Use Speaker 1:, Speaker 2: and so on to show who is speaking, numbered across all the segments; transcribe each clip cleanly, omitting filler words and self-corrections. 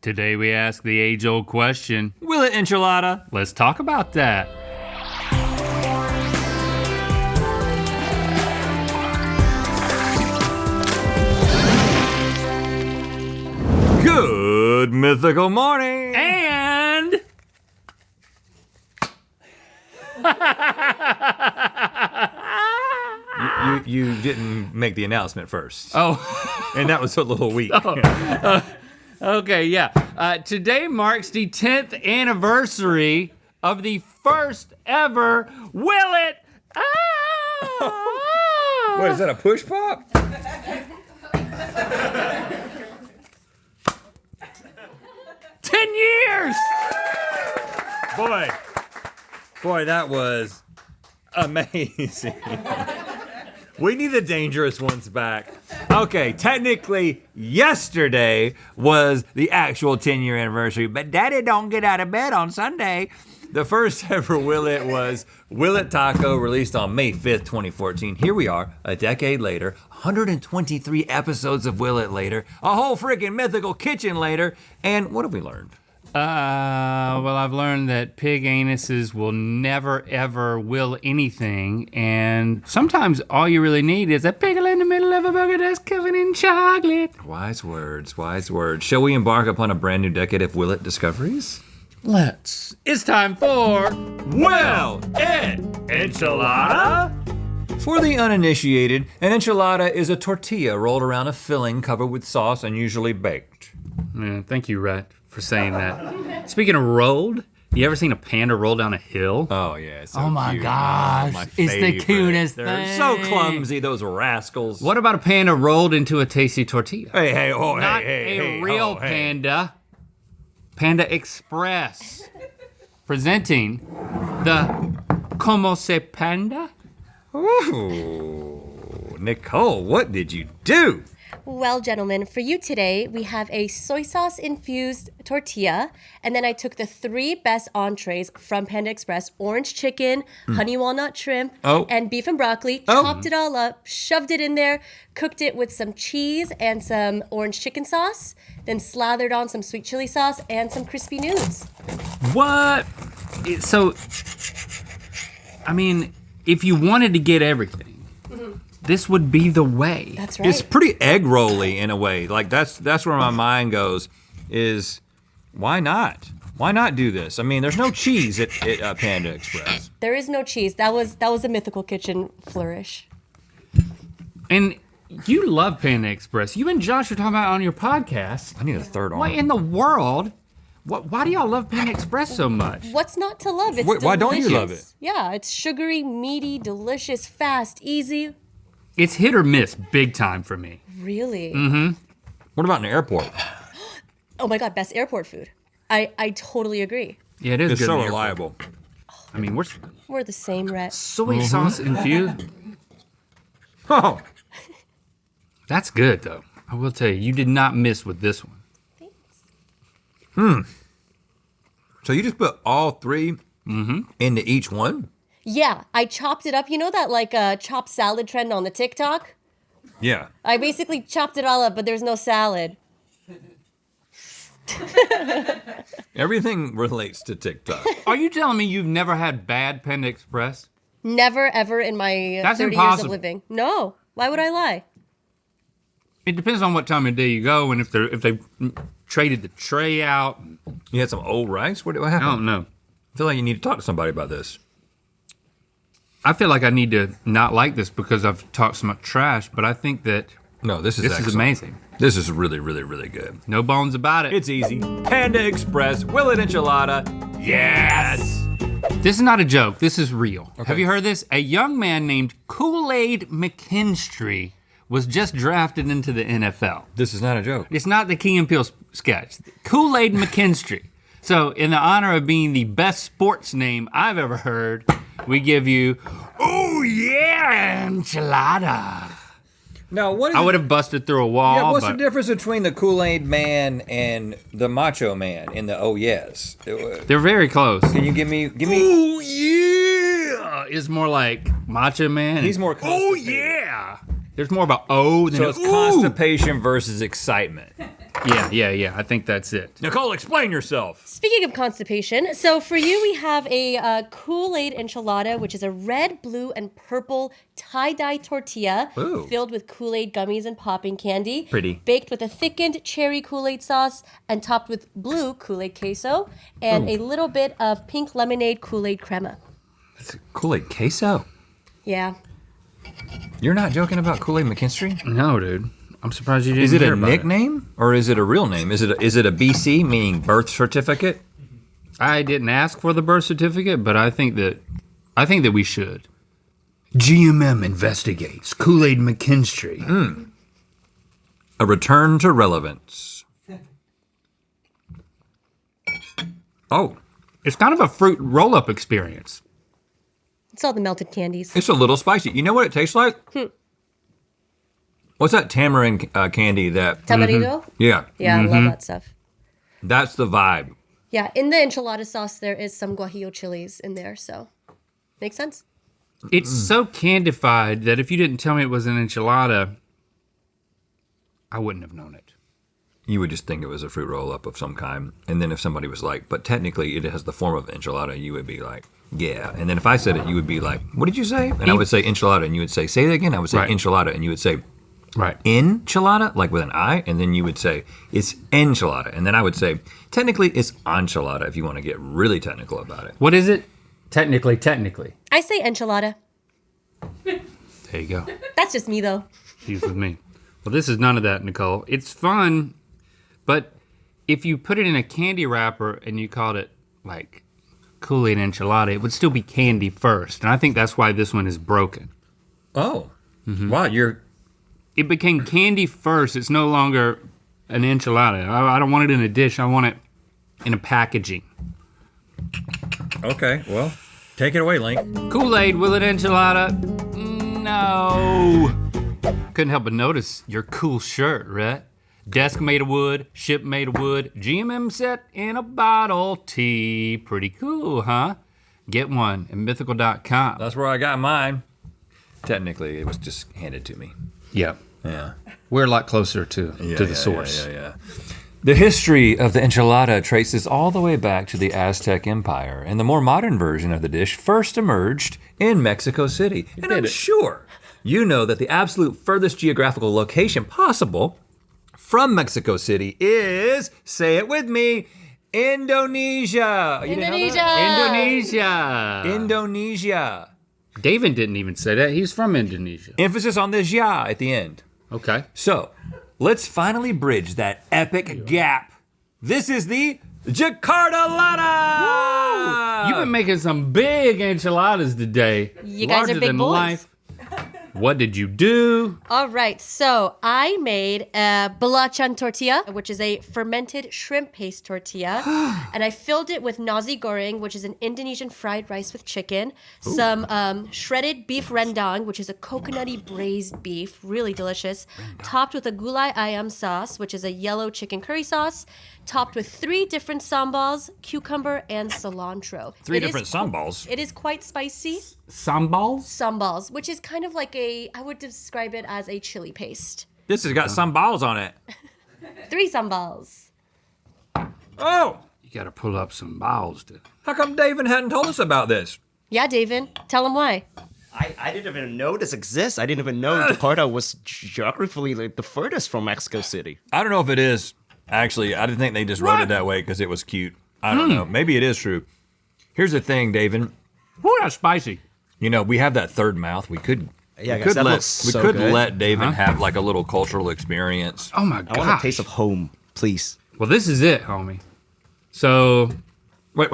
Speaker 1: Today we ask the age-old question, will it enchilada? Let's talk about that.
Speaker 2: Good mythical morning!
Speaker 1: And...
Speaker 2: You didn't make the announcement first.
Speaker 1: Oh.
Speaker 2: And that was a little weak.
Speaker 1: Okay, yeah. Today marks the 10th anniversary of the first ever Will It?
Speaker 2: What, is that a push pop?
Speaker 1: 10 years!
Speaker 2: Boy, that was amazing. We need the dangerous ones back. Okay, technically, yesterday was the actual 10-year anniversary, but Daddy don't get out of bed on Sunday. The first ever Will It was Will It Taco, released on May 5th, 2014. Here we are, a decade later, 123 episodes of Will It later, a whole freaking mythical kitchen later, and what have we learned?
Speaker 1: Well, I've learned that pig anuses will never, ever will anything, and sometimes all you really need is a pickle in the middle of a burger that's covered in chocolate.
Speaker 2: Wise words, wise words. Shall we embark upon a brand new decade of Will It discoveries?
Speaker 1: Let's. It's time for
Speaker 2: Will
Speaker 1: It Enchilada.
Speaker 2: For the uninitiated, an enchilada is a tortilla rolled around a filling covered with sauce and usually baked.
Speaker 1: Yeah, thank you, Rhett, for saying that. Speaking of rolled, you ever seen a panda roll down a hill?
Speaker 2: Oh yeah, it's so
Speaker 3: Oh my
Speaker 2: cute.
Speaker 3: gosh,
Speaker 2: my
Speaker 3: it's the
Speaker 2: favorite.
Speaker 3: cutest
Speaker 2: They're
Speaker 3: thing.
Speaker 2: so clumsy, those rascals.
Speaker 1: What about a panda rolled into a tasty tortilla?
Speaker 2: Hey, oh,
Speaker 1: Not
Speaker 2: hey,
Speaker 1: a real
Speaker 2: oh, hey.
Speaker 1: panda. Panda Express. Presenting the Como se Panda?
Speaker 2: Ooh, Nicole, what did you do?
Speaker 4: Well, gentlemen, for you today, we have a soy sauce infused tortilla, and then I took the 3 best entrees from Panda Express: orange chicken, honey walnut shrimp,
Speaker 2: Oh.
Speaker 4: and beef and broccoli.
Speaker 2: Oh.
Speaker 4: Chopped it all up, shoved it in there, cooked it with some cheese and some orange chicken sauce, then slathered on some sweet chili sauce and some crispy nudes.
Speaker 1: What? So, I mean, if you wanted to get everything, this would be the way.
Speaker 4: That's right.
Speaker 2: It's pretty egg rolly in a way. Like that's where my mind goes. Is why not? Why not do this? I mean, there's no cheese at Panda Express.
Speaker 4: There is no cheese. That was a Mythical Kitchen flourish.
Speaker 1: And you love Panda Express. You and Josh are talking about it on your podcast.
Speaker 2: I need a third arm.
Speaker 1: What in the world? Why do y'all love Panda Express so much?
Speaker 4: What's not to love? It's
Speaker 2: Wait, why don't you love
Speaker 4: delicious. Yeah, it's sugary, meaty, delicious, fast, easy.
Speaker 1: It's hit or miss big time for me.
Speaker 4: Really?
Speaker 2: What about an airport?
Speaker 4: Oh my God, best airport food. I totally agree.
Speaker 1: Yeah, it is
Speaker 2: It's
Speaker 1: good.
Speaker 2: so
Speaker 1: in the airport.
Speaker 2: reliable.
Speaker 1: I mean, we're
Speaker 4: We're the same, Rhett.
Speaker 1: soy sauce infused.
Speaker 2: Oh,
Speaker 1: That's good though. I will tell you did not miss with this one.
Speaker 2: so you just put all 3 into each one?
Speaker 4: Yeah, I chopped it up. You know that like chopped salad trend on the TikTok?
Speaker 2: Yeah.
Speaker 4: I basically chopped it all up, but there's no salad.
Speaker 2: Everything relates to TikTok.
Speaker 1: Are you telling me you've never had bad Panda Express?
Speaker 4: Never ever in my
Speaker 1: That's
Speaker 4: 30 years
Speaker 1: impossible.
Speaker 4: of living. No, why would I lie?
Speaker 1: It depends on what time of day you go and if they traded the tray out.
Speaker 2: You had some old rice? What
Speaker 1: I
Speaker 2: happened?
Speaker 1: don't know.
Speaker 2: I feel like you need to talk to somebody about this.
Speaker 1: I feel like I need to not like this because I've talked so much trash, but I think that
Speaker 2: No, this is
Speaker 1: this
Speaker 2: excellent.
Speaker 1: is amazing.
Speaker 2: This is really, really, really good.
Speaker 1: No bones about it.
Speaker 2: It's easy. Panda Express, Will It Enchilada. Yes!
Speaker 1: This is not a joke. This is real.
Speaker 2: Okay.
Speaker 1: Have you heard this? A young man named Kool-Aid McKinstry was just drafted into the NFL.
Speaker 2: This is not a joke.
Speaker 1: It's not the Key and Peele sketch. Kool-Aid McKinstry. So in the honor of being the best sports name I've ever heard, we give you, oh yeah, enchilada.
Speaker 2: Now, what is
Speaker 1: I would have busted through a wall,
Speaker 2: Yeah, what's
Speaker 1: but
Speaker 2: the difference between the Kool-Aid Man and the Macho Man in the Oh Yes?
Speaker 1: they're very close.
Speaker 2: Can you give me?
Speaker 1: Oh yeah, is more like Macho Man.
Speaker 2: He's more
Speaker 1: Oh
Speaker 2: constipated.
Speaker 1: yeah. There's more of a O than
Speaker 2: So
Speaker 1: a
Speaker 2: it's
Speaker 1: ooh.
Speaker 2: constipation versus excitement.
Speaker 1: Yeah. I think that's it.
Speaker 2: Nicole, explain yourself.
Speaker 4: Speaking of constipation, so for you we have a Kool-Aid enchilada, which is a red, blue, and purple tie-dye tortilla
Speaker 2: Ooh.
Speaker 4: filled with Kool-Aid gummies and popping candy.
Speaker 2: Pretty.
Speaker 4: Baked with a thickened cherry Kool-Aid sauce and topped with blue Kool-Aid queso and a little bit of pink lemonade Kool-Aid crema.
Speaker 2: It's Kool-Aid queso.
Speaker 4: Yeah.
Speaker 2: You're not joking about Kool-Aid McKinstry?
Speaker 1: No, dude. I'm surprised you didn't
Speaker 2: Is it
Speaker 1: hear
Speaker 2: a
Speaker 1: about
Speaker 2: nickname or is it a real name? Is it a BC, meaning birth certificate?
Speaker 1: I didn't ask for the birth certificate, but I think that we should. GMM investigates Kool-Aid McKinstry.
Speaker 2: A return to relevance. Oh,
Speaker 1: It's kind of a fruit roll-up experience.
Speaker 4: It's all the melted candies.
Speaker 2: it's a little spicy. You know what it tastes like? What's that tamarind candy that?
Speaker 4: Tamarindo?
Speaker 2: Yeah,
Speaker 4: Yeah, I love that stuff.
Speaker 2: that's the vibe.
Speaker 4: Yeah, in the enchilada sauce, there is some guajillo chilies in there, so makes sense.
Speaker 1: It's so candified that if you didn't tell me it was an enchilada, I wouldn't have known it.
Speaker 2: You would just think it was a fruit roll-up of some kind. And then if somebody was like, but technically it has the form of enchilada, you would be like, yeah. And then if I said it, you would be like, what did you say? And I would say enchilada, and you would say that again. I would say
Speaker 1: Right.
Speaker 2: enchilada, and you would say
Speaker 1: Right.
Speaker 2: enchilada, like with an I, and then you would say it's enchilada. And then I would say, technically it's enchilada if you want to get really technical about it.
Speaker 1: What is it? Technically.
Speaker 4: I say enchilada.
Speaker 1: There you go.
Speaker 4: That's just me, though.
Speaker 1: He's with me. Well, this is none of that, Nicole. It's fun, but if you put it in a candy wrapper and you called it like Kool-Aid enchilada, it would still be candy first. And I think that's why this one is broken.
Speaker 2: Oh, wow,
Speaker 1: It became candy first. It's no longer an enchilada. I don't want it in a dish. I want it in a packaging.
Speaker 2: okay, well, take it away, Link.
Speaker 1: Kool-Aid with an enchilada? No. Couldn't help but notice your cool shirt, right? Desk made of wood, ship made of wood, GMM set in a bottle, tea. Pretty cool, huh? Get one at mythical.com.
Speaker 2: That's where I got mine. Technically, it was just handed to me.
Speaker 1: Yeah.
Speaker 2: Yeah.
Speaker 1: We're a lot closer to the source.
Speaker 2: Yeah. The history of the enchilada traces all the way back to the Aztec Empire, and the more modern version of the dish first emerged in Mexico City. And I'm sure you know that the absolute furthest geographical location possible from Mexico City is, say it with me, Indonesia. You didn't know that?
Speaker 1: Indonesia.
Speaker 2: Indonesia.
Speaker 1: David didn't even say that. He's from Indonesia.
Speaker 2: Emphasis on this ya at the end.
Speaker 1: Okay.
Speaker 2: So, let's finally bridge that epic gap. This is the Jakarta Lada!
Speaker 1: You've been making some big enchiladas today.
Speaker 4: You guys are
Speaker 1: Larger
Speaker 4: big
Speaker 1: than
Speaker 4: boys.
Speaker 1: life. What did you do?
Speaker 4: All right, so I made a belacan tortilla, which is a fermented shrimp paste tortilla, and I filled it with nasi goreng, which is an Indonesian fried rice with chicken, some shredded beef rendang, which is a coconutty braised beef, really delicious, topped with a gulai ayam sauce, which is a yellow chicken curry sauce, topped with 3 different sambals, cucumber, and cilantro.
Speaker 2: Three different sambals?
Speaker 4: It is quite spicy.
Speaker 1: Sambals?
Speaker 4: Sambals, which is kind of like I would describe it as a chili paste.
Speaker 2: This has got sambals on it.
Speaker 4: 3 sambals.
Speaker 2: Oh!
Speaker 1: You gotta pull up some balls, dude.
Speaker 2: How come David hadn't told us about this?
Speaker 4: Yeah, David, tell him why.
Speaker 3: I didn't even know this exists. I didn't even know Jakarta was geographically like the furthest from Mexico City.
Speaker 2: I don't know if it is. Actually, I didn't think they just wrote it that way because it was cute. I don't know. Maybe it is true. Here's the thing, David.
Speaker 1: Ooh, that's spicy.
Speaker 2: You know, we have that third mouth. We could
Speaker 3: Yeah,
Speaker 2: we
Speaker 3: guys,
Speaker 2: could
Speaker 3: that
Speaker 2: let
Speaker 3: looks so
Speaker 2: we could
Speaker 3: good.
Speaker 2: let David have like a little cultural experience.
Speaker 1: Oh my
Speaker 3: I
Speaker 1: gosh.
Speaker 3: want a taste of home, please.
Speaker 1: Well, this is it, homie. So, wait.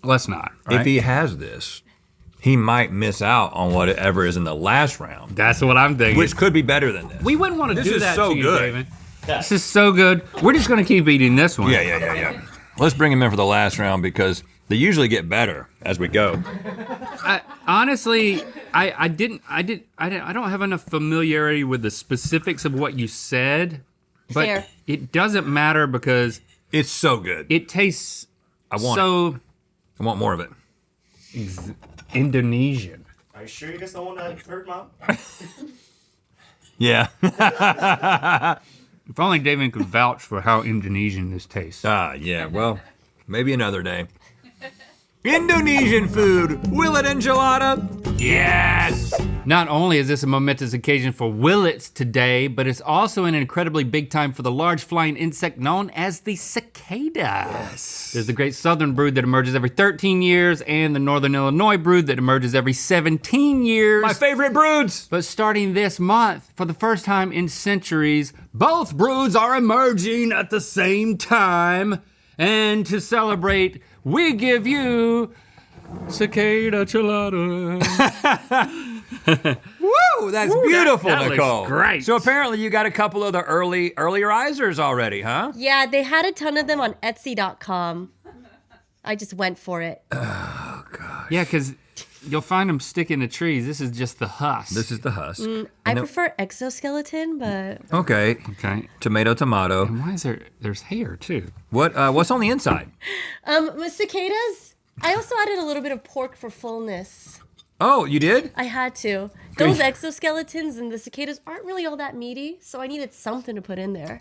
Speaker 1: Let's not. Right?
Speaker 2: If he has this, he might miss out on whatever is in the last round,
Speaker 1: That's what I'm thinking.
Speaker 2: which could be better than this.
Speaker 1: we wouldn't want to
Speaker 2: This
Speaker 1: do
Speaker 2: is
Speaker 1: that
Speaker 2: so
Speaker 1: to you,
Speaker 2: good.
Speaker 1: David. This is so good. We're just gonna keep eating this one.
Speaker 2: Yeah. Let's bring him in for the last round because they usually get better as we go.
Speaker 1: Honestly, I don't have enough familiarity with the specifics of what you said, but
Speaker 4: Fair.
Speaker 1: it doesn't matter because
Speaker 2: It's so good.
Speaker 1: it tastes
Speaker 2: I want
Speaker 1: so
Speaker 2: I want more of it.
Speaker 1: Indonesian.
Speaker 3: Are you sure you guys don't want a third mouth?
Speaker 2: Yeah.
Speaker 1: If only David could vouch for how Indonesian this tastes.
Speaker 2: Ah, yeah, well, maybe another day. Indonesian food, will it enchilada?
Speaker 1: Yes! Not only is this a momentous occasion for Willets today, but it's also an incredibly big time for the large flying insect known as the cicada.
Speaker 2: Yes.
Speaker 1: There's the great southern brood that emerges every 13 years and the northern Illinois brood that emerges every 17 years.
Speaker 2: My favorite broods.
Speaker 1: But starting this month, for the first time in centuries, both broods are emerging at the same time. And to celebrate, we give you cicada chilada.
Speaker 2: Woo, that's beautiful,
Speaker 1: that looks
Speaker 2: Nicole.
Speaker 1: great.
Speaker 2: So apparently you got a couple of the earlier risers already, huh?
Speaker 4: Yeah, they had a ton of them on Etsy.com. I just went for it.
Speaker 1: Yeah, because you'll find them sticking to trees. This is just the husk.
Speaker 2: This is the husk.
Speaker 4: I prefer exoskeleton, but
Speaker 2: Okay.
Speaker 1: Okay.
Speaker 2: Tomato.
Speaker 1: And why is there's hair too?
Speaker 2: What's on the inside?
Speaker 4: with cicadas, I also added a little bit of pork for fullness.
Speaker 2: Oh, you did?
Speaker 4: I had to. Those exoskeletons and the cicadas aren't really all that meaty, so I needed something to put in there.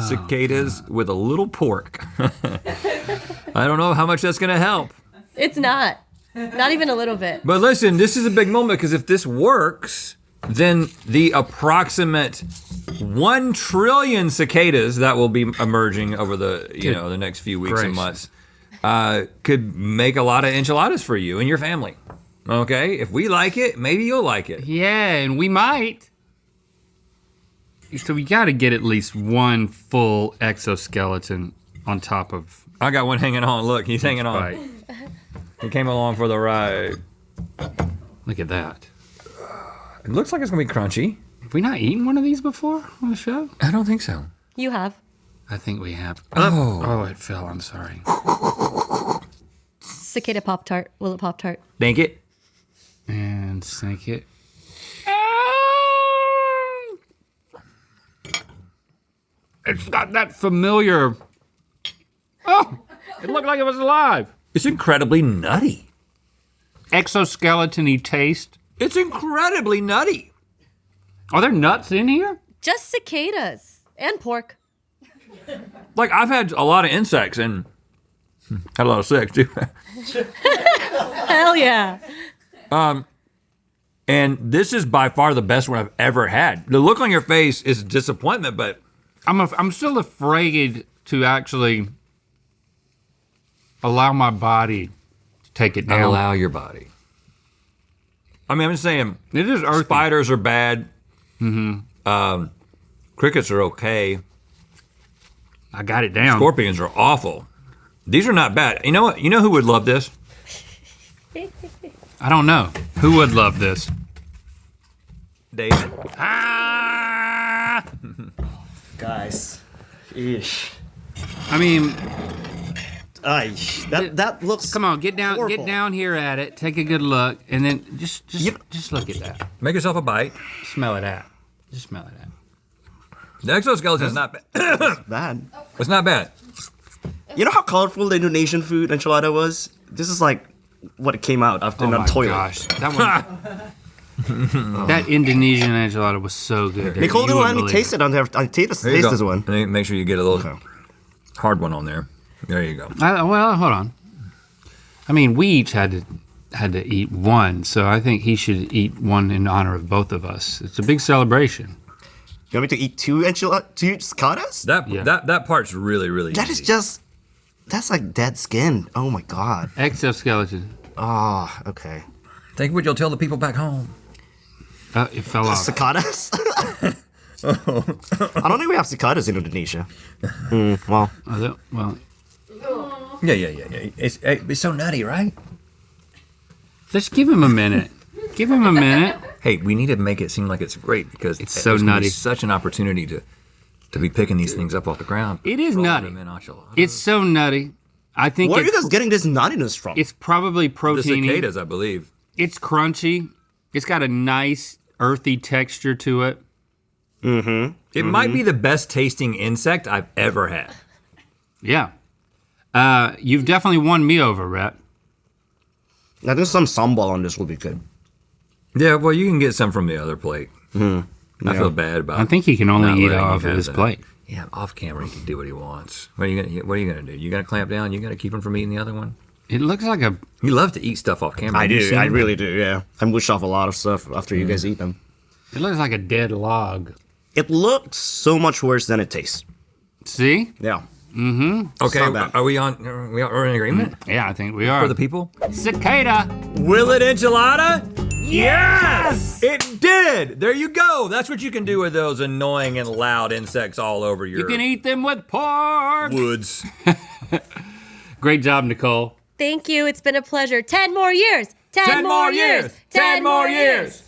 Speaker 2: Cicadas with a little pork. I don't know how much that's gonna help.
Speaker 4: It's not. Not even a little bit.
Speaker 2: But listen, this is a big moment because if this works, then the approximate 1 trillion cicadas that will be emerging over the the next few weeks and months could make a lot of enchiladas for you and your family. Okay, if we like it, maybe you'll like it.
Speaker 1: Yeah, and we might. So we got to get at least one full exoskeleton on top of.
Speaker 2: I got one hanging on. Look, he's hanging on.
Speaker 1: Right.
Speaker 2: He came along for the ride.
Speaker 1: Look at that.
Speaker 2: It looks like it's gonna be crunchy.
Speaker 1: Have we not eaten one of these before on the show?
Speaker 2: I don't think so.
Speaker 4: You have.
Speaker 1: I think we have.
Speaker 2: Oh.
Speaker 1: Oh, it fell. I'm sorry.
Speaker 4: Cicada Pop-Tart. Will it Pop-Tart?
Speaker 2: Think it.
Speaker 1: And sink it. It's got that familiar. Oh, it looked like it was alive.
Speaker 2: It's incredibly nutty.
Speaker 1: Exoskeleton-y taste.
Speaker 2: It's incredibly nutty.
Speaker 1: Are there nuts in here?
Speaker 4: Just cicadas. And pork.
Speaker 2: Like I've had a lot of insects and had a lot of sex too.
Speaker 4: Hell yeah.
Speaker 2: And this is by far the best one I've ever had. The look on your face is disappointment, but
Speaker 1: I'm still afraid to actually allow my body to take it down.
Speaker 2: allow your body. I mean, I'm just saying,
Speaker 1: It is earthy.
Speaker 2: spiders are bad. Crickets are okay.
Speaker 1: I got it down.
Speaker 2: Scorpions are awful. These are not bad. You know what? You know who would love this?
Speaker 1: I don't know. Who would love this?
Speaker 2: David.
Speaker 1: Ah!
Speaker 3: Guys. Eesh.
Speaker 1: I mean,
Speaker 3: That looks.
Speaker 1: come on, get
Speaker 3: horrible.
Speaker 1: down here at it. Take a good look, and then just look at that.
Speaker 2: Make yourself a bite.
Speaker 1: Smell it out. Just smell it out.
Speaker 2: The exoskeleton is not bad.
Speaker 3: Bad.
Speaker 2: It's not bad.
Speaker 3: You know how colorful the Indonesian food enchilada was? This is like what it came out after
Speaker 1: Oh
Speaker 3: in a
Speaker 1: my
Speaker 3: toilet.
Speaker 1: gosh, that one. That Indonesian enchilada was so good. dude.
Speaker 3: Nicole
Speaker 1: You
Speaker 3: didn't let
Speaker 1: wouldn't
Speaker 3: me
Speaker 1: believe
Speaker 3: taste it on there. I taste
Speaker 2: There you go.
Speaker 3: this one.
Speaker 2: And then make sure you get a little hard one on there. There you go.
Speaker 1: Well, hold on. I mean, we each had to eat one, so I think he should eat one in honor of both of us. It's a big celebration.
Speaker 3: You want me to eat two cicadas?
Speaker 2: That part's really, really
Speaker 3: That is
Speaker 2: easy.
Speaker 3: just. That's like dead skin. Oh my god.
Speaker 1: Exoskeleton.
Speaker 3: Ah, okay.
Speaker 2: Think what you'll tell the people back home.
Speaker 1: It fell off.
Speaker 3: Cicadas? I don't think we have cicadas in Indonesia. Well,
Speaker 1: Well,
Speaker 2: Yeah. It's so nutty, right?
Speaker 1: let's give him a minute. Give him a minute.
Speaker 2: Hey, we need to make it seem like it's great because
Speaker 1: It's so
Speaker 2: there's gonna be
Speaker 1: nutty.
Speaker 2: such an opportunity to be picking these things up off the ground.
Speaker 1: It is
Speaker 2: Rolling
Speaker 1: nutty.
Speaker 2: them in enchiladas.
Speaker 1: It's so nutty. I think
Speaker 3: where are you
Speaker 1: it's,
Speaker 3: guys getting this nuttiness from?
Speaker 1: it's probably
Speaker 2: the
Speaker 1: proteiny.
Speaker 2: cicadas, I believe.
Speaker 1: It's crunchy. It's got a nice earthy texture to it.
Speaker 2: It might be the best tasting insect I've ever had.
Speaker 1: Yeah. You've definitely won me over, Rhett.
Speaker 3: I think some sambal on this will be good.
Speaker 2: Yeah, well, you can get some from the other plate. I
Speaker 3: Yeah.
Speaker 2: feel bad about.
Speaker 1: I think he can only
Speaker 2: not
Speaker 1: eat
Speaker 2: letting you
Speaker 1: off of
Speaker 2: have
Speaker 1: his
Speaker 2: that.
Speaker 1: plate.
Speaker 2: Yeah, off camera he can do what he wants. What are you gonna do? You gonna clamp down? You gonna keep him from eating the other one?
Speaker 1: It looks like a.
Speaker 2: He loves to eat stuff off camera.
Speaker 3: I
Speaker 2: Have you
Speaker 3: do.
Speaker 2: seen
Speaker 3: I
Speaker 2: him?
Speaker 3: really do. Yeah. I mush off a lot of stuff after you guys eat them.
Speaker 1: It looks like a dead log.
Speaker 3: It looks so much worse than it tastes.
Speaker 1: See?
Speaker 3: Yeah.
Speaker 2: Okay,
Speaker 3: not bad.
Speaker 2: are we in agreement
Speaker 1: Yeah, I think we are.
Speaker 2: for the people?
Speaker 1: Cicada.
Speaker 2: Will it enchilada? Yes! It did! There you go. That's what you can do with those annoying and loud insects all over your
Speaker 1: You can eat them with pork.
Speaker 2: woods.
Speaker 1: Great job, Nicole.
Speaker 4: Thank you. It's been a pleasure. 10 more years. 10 more years.
Speaker 1: 10 more years.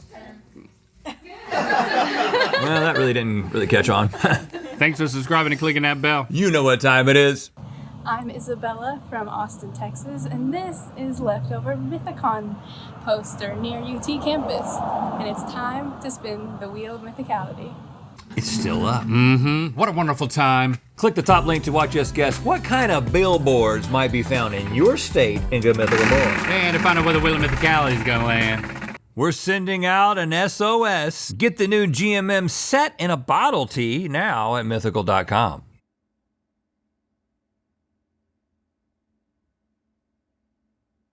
Speaker 2: Well, that really didn't catch on.
Speaker 1: Thanks for subscribing and clicking that bell.
Speaker 2: You know what time it is.
Speaker 5: I'm Isabella from Austin, Texas, and this is Leftover Mythicon poster near UT campus. And it's time to spin the wheel of mythicality.
Speaker 2: It's still up.
Speaker 1: What a wonderful time.
Speaker 2: Click the top link to watch us guess what kind of billboards might be found in your state in Good Mythical More.
Speaker 1: And to find out where the Wheel of Mythicality is gonna land.
Speaker 2: We're sending out an SOS. Get the new GMM set in a bottle tee now at mythical.com.